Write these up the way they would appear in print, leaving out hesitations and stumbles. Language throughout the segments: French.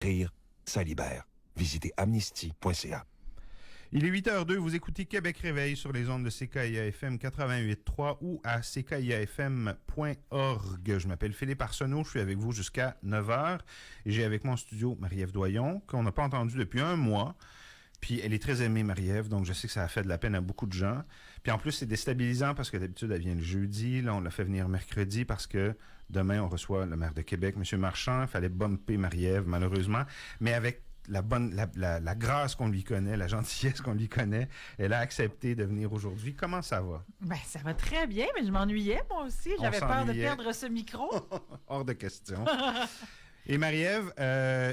Rire, ça libère. Visitez amnesty.ca. Il est 8h02, vous écoutez Québec Réveil sur les ondes de CKIA-FM 88.3 ou à ckiafm.org. Je m'appelle Philippe Arsenault, je suis avec vous jusqu'à 9h et j'ai avec moi en studio Marie-Ève Doyon, qu'on n'a pas entendue depuis un mois. Puis elle est très aimée, Marie-Ève, donc je sais que ça a fait de la peine à beaucoup de gens. Puis en plus, c'est déstabilisant parce que d'habitude, elle vient le jeudi. Là, on l'a fait venir mercredi parce que demain, on reçoit le maire de Québec, M. Marchand. Il fallait bumper Marie-Ève, malheureusement. Mais avec la grâce qu'on lui connaît, la gentillesse qu'on lui connaît, elle a accepté de venir aujourd'hui. Comment ça va? Ben, ça va très bien, mais je m'ennuyais, moi aussi. J'avais peur de perdre ce micro. Hors de question. Et Marie-Ève,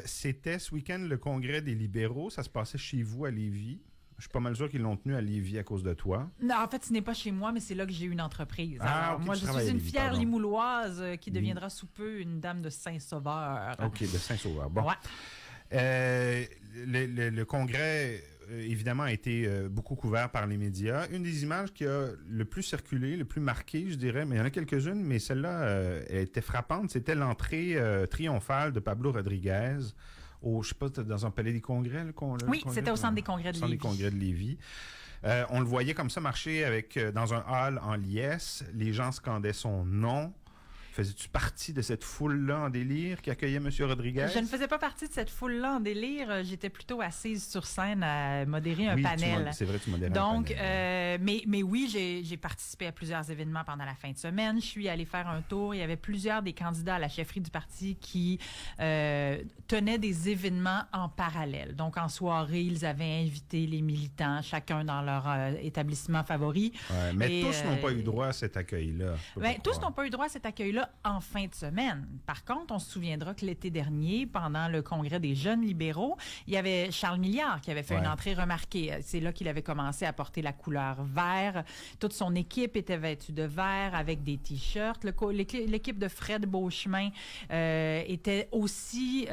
c'était ce week-end le congrès des libéraux. Ça se passait chez vous à Lévis. Je suis pas mal sûr qu'ils l'ont tenu à Lévis à cause de toi. Non, en fait, ce n'est pas chez moi, mais c'est là que j'ai eu une entreprise. Ah, okay, moi, je suis une fière Limouloise qui deviendra sous peu une dame de Saint-Sauveur. OK, de Saint-Sauveur. Bon. Ouais. Le congrêt, évidemment, a été beaucoup couvert par les médias. Une des images qui a le plus circulé, le plus marqué, je dirais, mais il y en a quelques-unes, mais celle-là, elle était frappante. C'était l'entrée triomphale de Pablo Rodriguez je sais pas, dans un palais des congrès. Oui, c'était au centre des congrès de Lévis. Centre des congrès de Lévis. On le voyait comme ça marcher dans un hall en liesse. Les gens scandaient son nom. Faisais-tu partie de cette foule-là en délire qui accueillait M. Rodriguez? Je ne faisais pas partie de cette foule-là en délire. J'étais plutôt assise sur scène à modérer un panel. C'est vrai, tu modérais un panel. Mais oui, j'ai participé à plusieurs événements pendant la fin de semaine. Je suis allée faire un tour. Il y avait plusieurs des candidats à la chefferie du parti qui tenaient des événements en parallèle. Donc, en soirée, ils avaient invité les militants, chacun dans leur établissement favori. Ouais, mais tous n'ont pas eu droit à cet accueil-là. Tous n'ont pas eu droit à cet accueil-là en fin de semaine. Par contre, on se souviendra que l'été dernier, pendant le congrès des jeunes libéraux, il y avait Charles Milliard qui avait fait une entrée remarquée. C'est là qu'il avait commencé à porter la couleur vert. Toute son équipe était vêtue de vert avec des t-shirts. L'équipe de Fred Beauchemin était aussi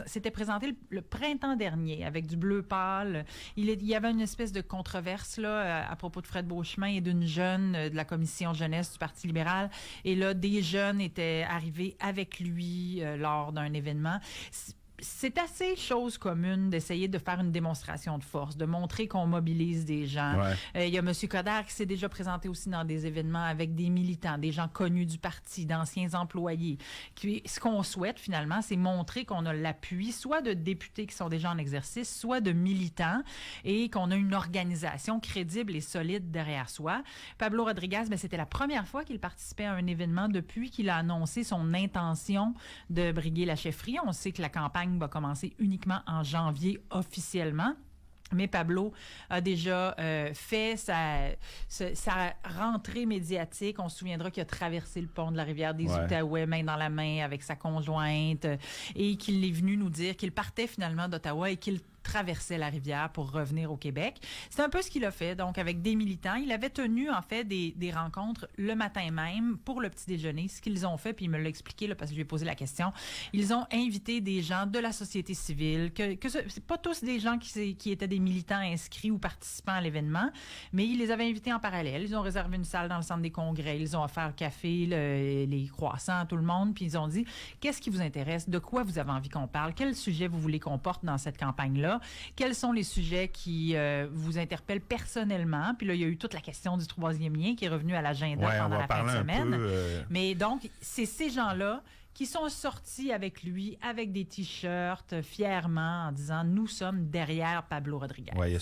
s'était présentée le printemps dernier avec du bleu pâle. Il y avait une espèce de controverse là à propos de Fred Beauchemin et d'une jeune de la commission jeunesse du Parti libéral. Et là, des jeunes étaient arrivés avec lui lors d'un événement. C'est assez chose commune d'essayer de faire une démonstration de force, de montrer qu'on mobilise des gens. Il y a M. Coderre qui s'est déjà présenté aussi dans des événements avec des militants, des gens connus du parti, d'anciens employés. Ce qu'on souhaite finalement, c'est montrer qu'on a l'appui soit de députés qui sont déjà en exercice, soit de militants et qu'on a une organisation crédible et solide derrière soi. Pablo Rodriguez, c'était la première fois qu'il participait à un événement depuis qu'il a annoncé son intention de briguer la chefferie. On sait que la campagne va commencer uniquement en janvier officiellement. Mais Pablo a déjà fait sa rentrée médiatique. On se souviendra qu'il a traversé le pont de la rivière des Outaouais main dans la main avec sa conjointe et qu'il est venu nous dire qu'il partait finalement d'Ottawa et qu'il traversait la rivière pour revenir au Québec. C'est un peu ce qu'il a fait, donc, avec des militants. Il avait tenu, en fait, des rencontres le matin même pour le petit déjeuner. Ce qu'ils ont fait, puis il me l'a expliqué, là, parce que je lui ai posé la question, ils ont invité des gens de la société civile, c'est pas tous des gens qui étaient des militants inscrits ou participants à l'événement, mais ils les avaient invités en parallèle. Ils ont réservé une salle dans le centre des congrès. Ils ont offert le café, les croissants à tout le monde, puis ils ont dit, qu'est-ce qui vous intéresse? De quoi vous avez envie qu'on parle? Quel sujet vous voulez qu'on porte dans cette campagne-là? Quels sont les sujets qui vous interpellent personnellement? Puis là, il y a eu toute la question du troisième lien qui est revenu à l'agenda pendant la fin de semaine. Mais donc, c'est ces gens-là qui sont sortis avec lui, avec des t-shirts, fièrement, en disant « Nous sommes derrière Pablo Rodriguez ». Oui, il y a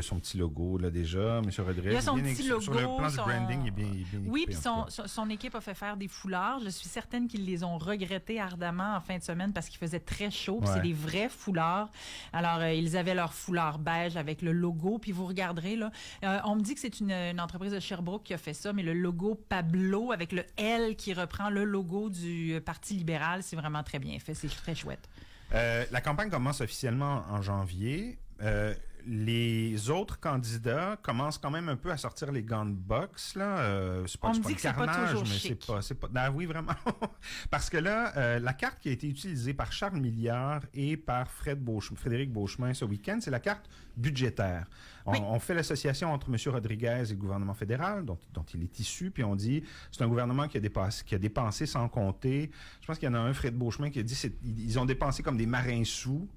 son petit logo, là, déjà. M. Rodriguez, il y a son petit logo. Sur le plan du branding, il est bien oui, puis son équipe a fait faire des foulards. Je suis certaine qu'ils les ont regrettés ardemment en fin de semaine parce qu'il faisait très chaud. Puis c'est des vrais foulards. Alors, ils avaient leur foulard beige avec le logo. Puis vous regarderez, là, on me dit que c'est une entreprise de Sherbrooke qui a fait ça, mais le logo Pablo avec le L qui reprend le logo du Parti libéral, c'est vraiment très bien fait. C'est très chouette. La campagne commence officiellement en janvier. les autres candidats commencent quand même un peu à sortir les gants de boxe, là. C'est pas, On c'est me pas dit le que c'est pas carnage, toujours mais chic. c'est pas. Ah oui, vraiment. Parce que là, la carte qui a été utilisée par Charles Milliard et par Frédéric Beauchemin ce week-end, c'est la carte budgétaire. On fait l'association entre M. Rodriguez et le gouvernement fédéral, dont il est issu, puis on dit c'est un gouvernement qui a dépensé sans compter. Je pense qu'il y en a un, Fred Beauchemin, qui a dit ils ont dépensé comme des marins sous.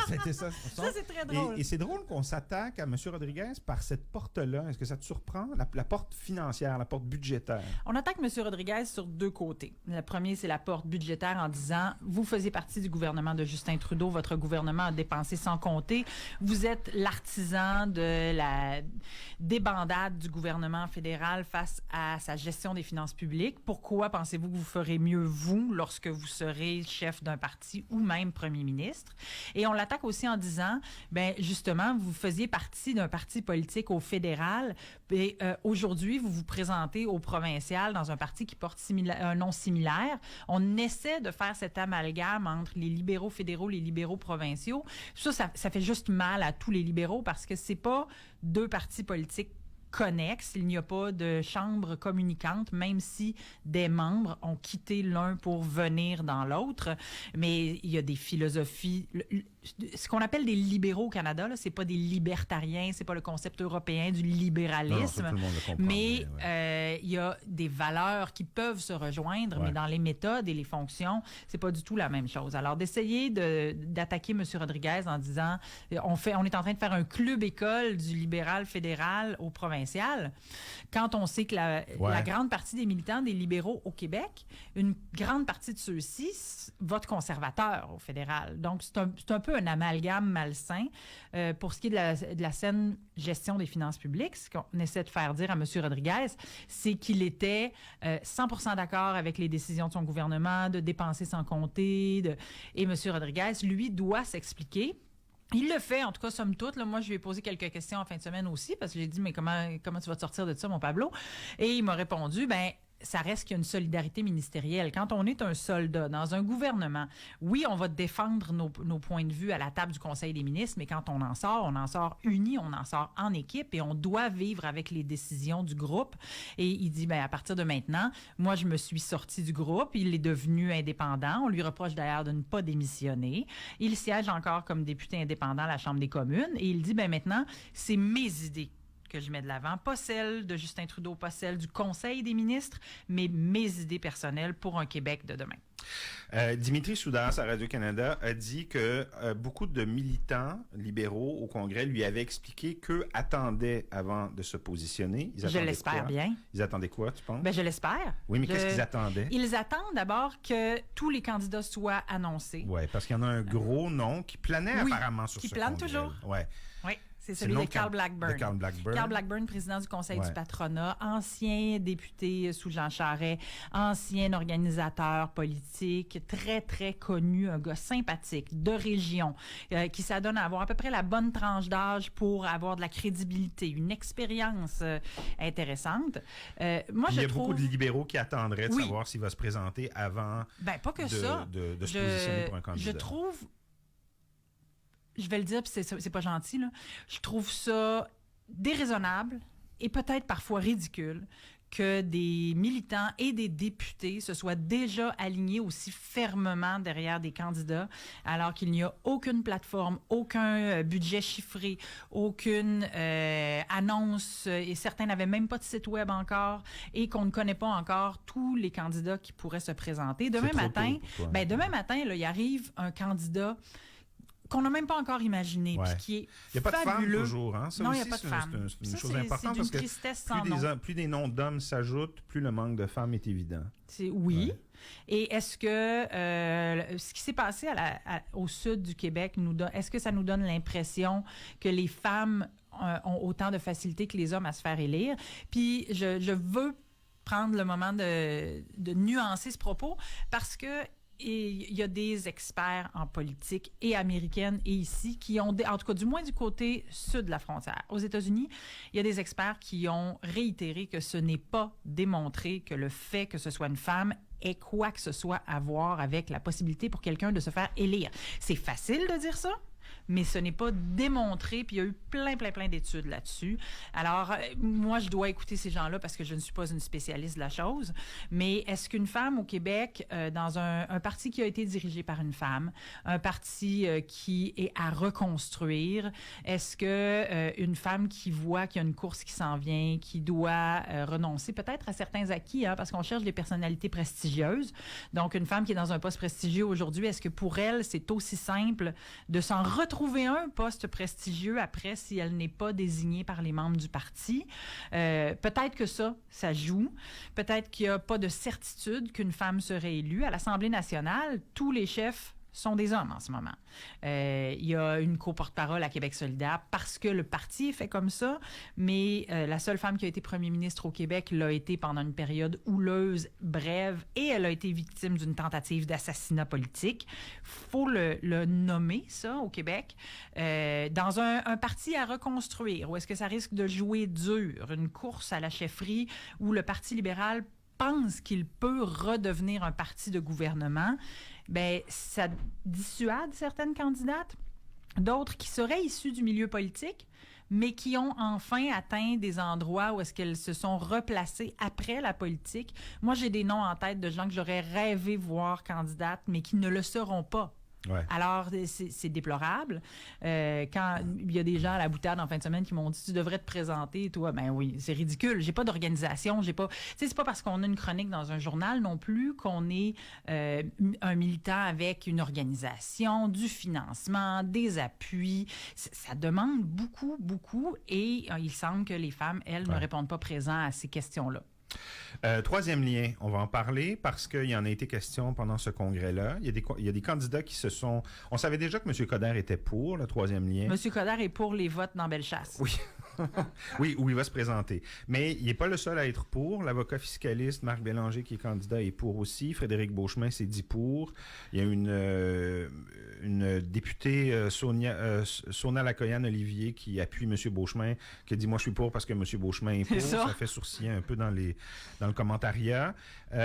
C'était ça. Ça, c'est très drôle. Et c'est drôle qu'on s'attaque à M. Rodriguez par cette porte-là. Est-ce que ça te surprend? La porte financière, la porte budgétaire. On attaque M. Rodriguez sur deux côtés. Le premier, c'est la porte budgétaire en disant « Vous faisiez partie du gouvernement de Justin Trudeau. Votre gouvernement a dépensé sans compter. Vous êtes l'artisan de la débandade du gouvernement fédéral face à sa gestion des finances publiques. Pourquoi pensez-vous que vous ferez mieux, vous, lorsque vous serez chef d'un parti ou même premier ministre? » Et on l'attaque aussi en disant, ben justement, vous faisiez partie d'un parti politique au fédéral, et aujourd'hui, vous vous présentez au provincial dans un parti qui porte un nom similaire. On essaie de faire cet amalgame entre les libéraux fédéraux, les libéraux provinciaux. Ça fait juste mal à tous les libéraux parce que c'est pas deux partis politiques connexes. Il n'y a pas de chambre communicante, même si des membres ont quitté l'un pour venir dans l'autre. Mais il y a des philosophies. Ce qu'on appelle des libéraux au Canada, là, c'est pas des libertariens, c'est pas le concept européen du libéralisme. Non, ça, tout le monde le comprend, mais il y a des valeurs qui peuvent se rejoindre, mais dans les méthodes et les fonctions, c'est pas du tout la même chose. Alors, d'essayer d'attaquer M. Rodriguez en disant on est en train de faire un club école du libéral fédéral au provincial, quand on sait que la grande partie des militants des libéraux au Québec, une grande partie de ceux-ci votent conservateurs au fédéral. Donc, c'est un peu un amalgame malsain. Pour ce qui est de la saine gestion des finances publiques, ce qu'on essaie de faire dire à M. Rodriguez, c'est qu'il était 100% d'accord avec les décisions de son gouvernement, de dépenser sans compter. Et M. Rodriguez, lui, doit s'expliquer. Il le fait, en tout cas, somme toute. Là, moi, je lui ai posé quelques questions en fin de semaine aussi, parce que j'ai dit, mais comment tu vas te sortir de ça, mon Pablo? Et il m'a répondu, ben ça reste qu'il y a une solidarité ministérielle. Quand on est un soldat dans un gouvernement, oui, on va défendre nos points de vue à la table du Conseil des ministres, mais quand on en sort unis, on en sort en équipe et on doit vivre avec les décisions du groupe. Et il dit, ben à partir de maintenant, moi, je me suis sorti du groupe. Il est devenu indépendant. On lui reproche d'ailleurs de ne pas démissionner. Il siège encore comme député indépendant à la Chambre des communes et il dit, ben maintenant, c'est mes idées que je mets de l'avant, pas celle de Justin Trudeau, pas celle du Conseil des ministres, mais mes idées personnelles pour un Québec de demain. Dimitri Soudas à Radio-Canada a dit que beaucoup de militants libéraux au Congrès lui avaient expliqué qu'eux attendaient avant de se positionner. Je l'espère bien. Ils attendaient quoi, tu penses? Ben, je l'espère. Oui, mais qu'est-ce qu'ils attendaient? Ils attendent d'abord que tous les candidats soient annoncés. Oui, parce qu'il y en a un gros nom qui planait apparemment sur ce qui plane congrès. toujours. Ouais. Oui. C'est celui de Carl Blackburn. Carl Blackburn, président du Conseil du patronat, ancien député sous Jean Charest, ancien organisateur politique, très, très connu, un gars sympathique, de région, qui s'adonne à avoir à peu près la bonne tranche d'âge pour avoir de la crédibilité, une expérience intéressante. Moi, il y a beaucoup de libéraux qui attendraient de savoir s'il va se présenter avant pas que de se positionner pour un candidat. Je trouve... Je vais le dire, puis c'est pas gentil, là. Je trouve ça déraisonnable et peut-être parfois ridicule que des militants et des députés se soient déjà alignés aussi fermement derrière des candidats, alors qu'il n'y a aucune plateforme, aucun budget chiffré, aucune annonce, et certains n'avaient même pas de site web encore, et qu'on ne connaît pas encore tous les candidats qui pourraient se présenter. Demain matin, là, il arrive un candidat qu'on n'a même pas encore imaginé, puis qui est fabuleux. Il n'y a pas de femmes toujours, hein? Ça non, aussi, il n'y a pas de femmes. C'est une chose importante parce que plus des noms d'hommes s'ajoutent, plus le manque de femmes est évident. Oui. Ouais. Et est-ce que ce qui s'est passé au sud du Québec, est-ce que ça nous donne l'impression que les femmes ont autant de facilité que les hommes à se faire élire? Puis je veux prendre le moment de nuancer ce propos parce que il y a des experts en politique et américaine et ici qui ont, en tout cas du moins du côté sud de la frontière. Aux États-Unis, il y a des experts qui ont réitéré que ce n'est pas démontré que le fait que ce soit une femme ait quoi que ce soit à voir avec la possibilité pour quelqu'un de se faire élire. C'est facile de dire ça. mais ce n'est pas démontré, puis il y a eu plein d'études là-dessus. Alors, moi, je dois écouter ces gens-là parce que je ne suis pas une spécialiste de la chose, mais est-ce qu'une femme au Québec, dans un parti qui a été dirigé par une femme, un parti qui est à reconstruire, est-ce que une femme qui voit qu'il y a une course qui s'en vient, qui doit renoncer peut-être à certains acquis, hein, parce qu'on cherche des personnalités prestigieuses, donc une femme qui est dans un poste prestigieux aujourd'hui, est-ce que pour elle, c'est aussi simple de s'en retrouver un poste prestigieux après si elle n'est pas désignée par les membres du parti? Peut-être que ça joue. Peut-être qu'il n'y a pas de certitude qu'une femme serait élue. À l'Assemblée nationale, tous les chefs sont des hommes en ce moment. Il y a une co-porte-parole à Québec solidaire parce que le parti est fait comme ça, mais la seule femme qui a été premier ministre au Québec l'a été pendant une période houleuse, brève, et elle a été victime d'une tentative d'assassinat politique. Faut le nommer, ça, au Québec. Dans un parti à reconstruire, où est-ce que ça risque de jouer dur, une course à la chefferie où le Parti libéral pense qu'il peut redevenir un parti de gouvernement, ben ça dissuade certaines candidates, d'autres qui seraient issues du milieu politique, mais qui ont enfin atteint des endroits où est-ce qu'elles se sont replacées après la politique. Moi, j'ai des noms en tête de gens que j'aurais rêvé voir candidates, mais qui ne le seront pas. Ouais. Alors, c'est déplorable. Quand il y a des gens à la boutade en fin de semaine qui m'ont dit « Tu devrais te présenter, toi. » Ben oui, c'est ridicule. J'ai pas d'organisation. J'ai pas... Tu sais, c'est pas parce qu'on a une chronique dans un journal non plus qu'on est un militant avec une organisation, du financement, des appuis. Ça demande beaucoup. Et il semble que les femmes, elles, ne répondent pas présent à ces questions-là. Troisième lien, on va en parler parce qu'il y en a été question pendant ce congrès-là. Il y a des candidats qui se sont... On savait déjà que M. Coderre était pour le troisième lien. M. Coderre est pour les votes dans Bellechasse. Oui. Oui, où il va se présenter. Mais il n'est pas le seul à être pour. L'avocat fiscaliste Marc Bélanger, qui est candidat, est pour aussi. Frédéric Beauchemin s'est dit pour. Il y a une députée, Sona Lacoyan-Olivier, qui appuie M. Beauchemin, qui a dit « Moi, je suis pour parce que M. Beauchemin est pour. » Ça fait sourciller un peu dans le commentariat.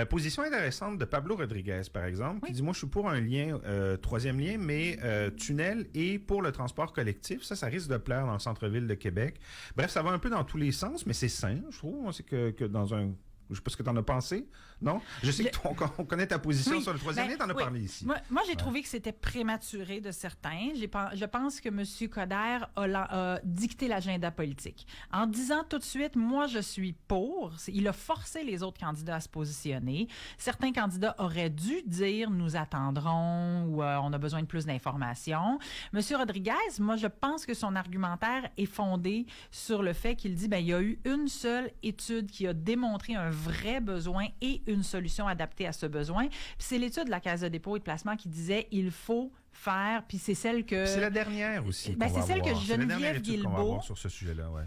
Position intéressante de Pablo Rodriguez, par exemple, qui dit « Moi, je suis pour un lien, troisième lien, mais tunnel et pour le transport collectif. Ça risque de plaire dans le centre-ville de Québec. » Bref, ça va un peu dans tous les sens, mais c'est sain, je trouve. C'est que dans un... Je ne sais pas ce que tu en as pensé, non? Je sais qu'on connaît ta position sur le troisième lien, tu en as parlé ici. Moi j'ai trouvé que c'était prématuré de certains. Je pense que M. Coderre a dicté l'agenda politique. En disant tout de suite, moi, je suis pour, il a forcé les autres candidats à se positionner. Certains candidats auraient dû dire, nous attendrons ou on a besoin de plus d'informations. M. Rodriguez, moi, je pense que son argumentaire est fondé sur le fait qu'il dit, il y a eu une seule étude qui a démontré un vrai besoin et une solution adaptée à ce besoin. Puis c'est l'étude de la Caisse de dépôt et de placement qui disait il faut faire, puis c'est celle que... C'est la dernière aussi. C'est celle que Geneviève Guilbeault... sur ce sujet-là, ouais.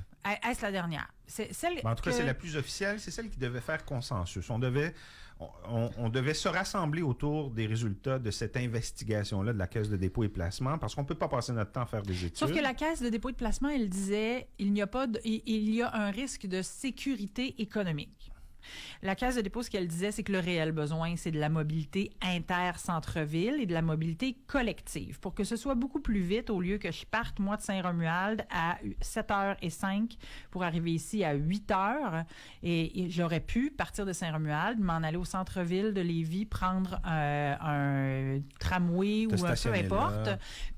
Est-ce la dernière? C'est celle en tout cas, c'est la plus officielle, c'est celle qui devait faire consensus. On devait se rassembler autour des résultats de cette investigation-là de la Caisse de dépôt et placement, parce qu'on ne peut pas passer notre temps à faire des études. Sauf que la Caisse de dépôt et de placement, elle disait il y a un risque de sécurité économique. La Caisse de dépôt, ce qu'elle disait, c'est que le réel besoin, c'est de la mobilité inter-centre-ville et de la mobilité collective. Pour que ce soit beaucoup plus vite, au lieu que je parte, moi, de Saint-Romuald à 7h05 pour arriver ici à 8h, et j'aurais pu partir de Saint-Romuald, m'en aller au centre-ville de Lévis, prendre un tramway ou un peu importe,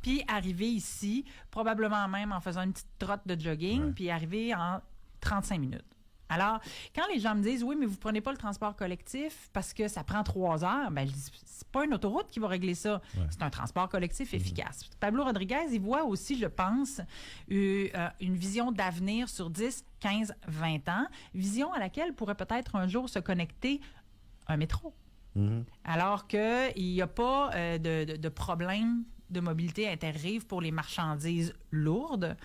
puis arriver ici, probablement même en faisant une petite trotte de jogging, puis arriver en 35 minutes. Alors, quand les gens me disent « Oui, mais vous ne prenez pas le transport collectif parce que ça prend 3 heures », je dis « C'est pas une autoroute qui va régler ça. C'est un transport collectif efficace. » Pablo Rodriguez, il voit aussi, je pense, une vision d'avenir sur 10, 15, 20 ans, vision à laquelle pourrait peut-être un jour se connecter un métro. Alors qu'il n'y a pas de problème de mobilité interrive pour les marchandises lourdes.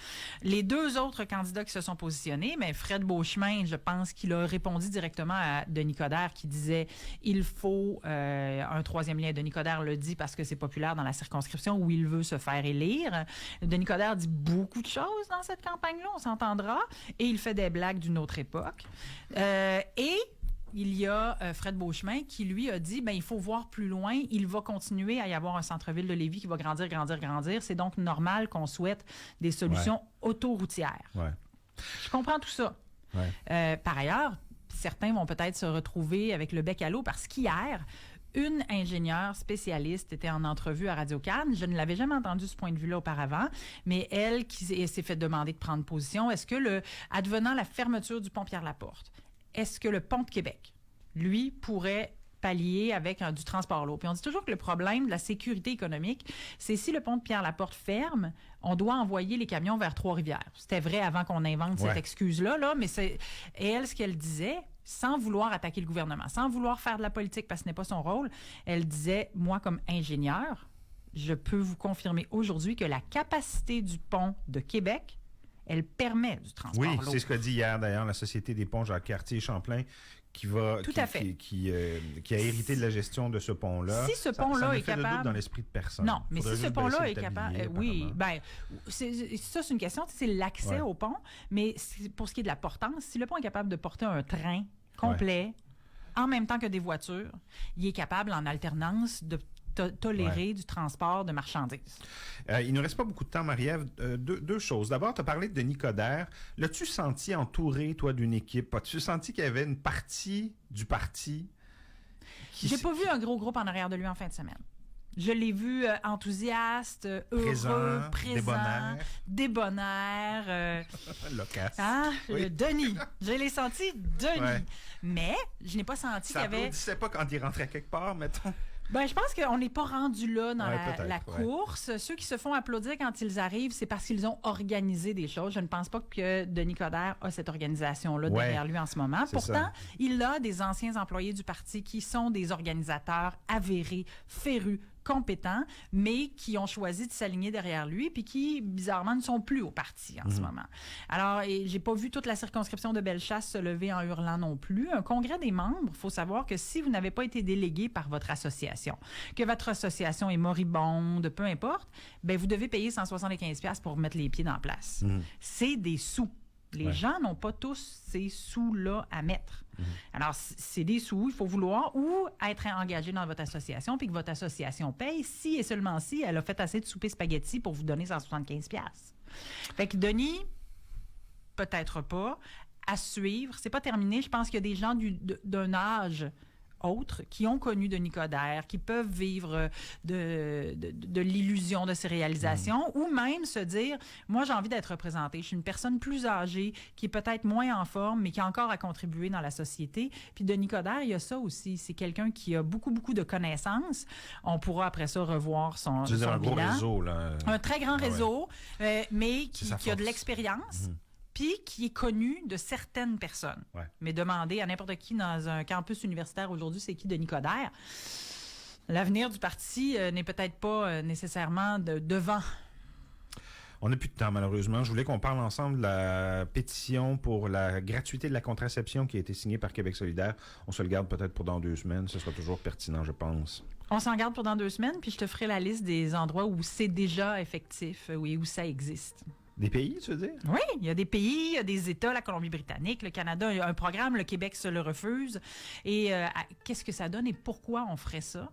Les deux autres candidats qui se sont positionnés, mais Fred Beauchemin, je pense qu'il a répondu directement à Denis Coderre qui disait il faut un troisième lien. Denis Coderre le dit parce que c'est populaire dans la circonscription où il veut se faire élire. Denis Coderre dit beaucoup de choses dans cette campagne-là, on s'entendra, et il fait des blagues d'une autre époque. Et il y a Fred Beauchemin qui, lui, a dit, il faut voir plus loin. Il va continuer à y avoir un centre-ville de Lévis qui va grandir, grandir, grandir. C'est donc normal qu'on souhaite des solutions autoroutières. Ouais. Je comprends tout ça. Ouais. Par ailleurs, certains vont peut-être se retrouver avec le bec à l'eau parce qu'hier, une ingénieure spécialiste était en entrevue à Radio-Can. Je ne l'avais jamais entendu ce point de vue-là auparavant, mais elle qui s'est fait demander de prendre position, est-ce que, advenant la fermeture du pont Pierre-Laporte, est-ce que le pont de Québec, lui, pourrait pallier avec du transport lourd? Puis on dit toujours que le problème de la sécurité économique, c'est si le pont de Pierre-Laporte ferme, on doit envoyer les camions vers Trois-Rivières. C'était vrai avant qu'on invente cette excuse-là, mais c'est... Et elle, ce qu'elle disait, sans vouloir attaquer le gouvernement, sans vouloir faire de la politique parce que ce n'est pas son rôle, elle disait, moi, comme ingénieure, je peux vous confirmer aujourd'hui que la capacité du pont de Québec, elle permet du transport lourd. Oui, c'est ce qu'a dit hier, d'ailleurs, la Société des ponts Jacques-Cartier-Champlain, qui a hérité de la gestion de ce pont-là. Si ce pont-là ça est fait capable... de doute dans l'esprit de personne. Non, mais Faudrait si ce juste pont-là baisser est le capable... tablier, oui, apparemment. ça, c'est une question, c'est l'accès au pont, mais pour ce qui est de la portance, si le pont est capable de porter un train complet, en même temps que des voitures, il est capable, en alternance, de tolérer du transport de marchandises. Il ne nous reste pas beaucoup de temps, Marie-Ève. Deux choses. D'abord, tu as parlé de Denis Coderre. L'as-tu senti entouré, toi, d'une équipe? As-tu senti qu'il y avait une partie du parti qui... J'ai pas vu un gros groupe en arrière de lui en fin de semaine. Je l'ai vu enthousiaste, heureux, présent, débonnaire. Loquace. Denis. Je l'ai senti, Denis. Ouais. Mais je n'ai pas senti qu'il y avait... Ça applaudissait pas quand il rentrait quelque part, mettons? Je pense qu'on n'est pas rendu là dans la course. Ceux qui se font applaudir quand ils arrivent, c'est parce qu'ils ont organisé des choses. Je ne pense pas que Denis Coderre a cette organisation-là derrière lui en ce moment. Pourtant, il a des anciens employés du parti qui sont des organisateurs avérés, férus, compétents, mais qui ont choisi de s'aligner derrière lui puis qui, bizarrement, ne sont plus au parti en ce moment. Alors, j'ai pas vu toute la circonscription de Bellechasse se lever en hurlant non plus. Un congrès des membres, il faut savoir que si vous n'avez pas été délégué par votre association, que votre association est moribonde, peu importe, vous devez payer 175$ pour mettre les pieds dans la place. C'est des sous. Les gens n'ont pas tous ces sous-là à mettre. Alors, c'est des sous, il faut vouloir ou être engagé dans votre association puis que votre association paye si et seulement si elle a fait assez de souper spaghetti pour vous donner 175$. Fait que Denis, peut-être pas. À suivre, c'est pas terminé. Je pense qu'il y a des gens d'un âge autres qui ont connu Denis Coderre, qui peuvent vivre de l'illusion de ces réalisations ou même se dire, moi j'ai envie d'être représentée. Je suis une personne plus âgée qui est peut-être moins en forme mais qui a encore à contribuer dans la société. Puis Denis Coderre, il y a ça aussi. C'est quelqu'un qui a beaucoup, beaucoup de connaissances. On pourra après ça revoir son bilan. Un gros réseau, là. Un très grand réseau, mais qui a de l'expérience. Puis qui est connu de certaines personnes. Mais demander à n'importe qui dans un campus universitaire aujourd'hui, c'est qui Denis Coderre? L'avenir du parti n'est peut-être pas nécessairement devant. On n'a plus de temps, malheureusement. Je voulais qu'on parle ensemble de la pétition pour la gratuité de la contraception qui a été signée par Québec solidaire. On se le garde peut-être pour dans 2 semaines. Ce sera toujours pertinent, je pense. On s'en garde pour dans 2 semaines, puis je te ferai la liste des endroits où c'est déjà effectif, où ça existe. Des pays, tu veux dire? Oui, il y a des pays, il y a des États, la Colombie-Britannique, le Canada, il y a un programme, le Québec se le refuse. Et qu'est-ce que ça donne et pourquoi on ferait ça?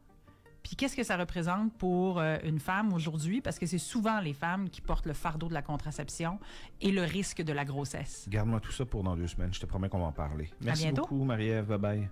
Puis qu'est-ce que ça représente pour une femme aujourd'hui? Parce que c'est souvent les femmes qui portent le fardeau de la contraception et le risque de la grossesse. Garde-moi tout ça pour dans 2 semaines. Je te promets qu'on va en parler. Merci bientôt. beaucoup, Marie-Ève. Bye-bye.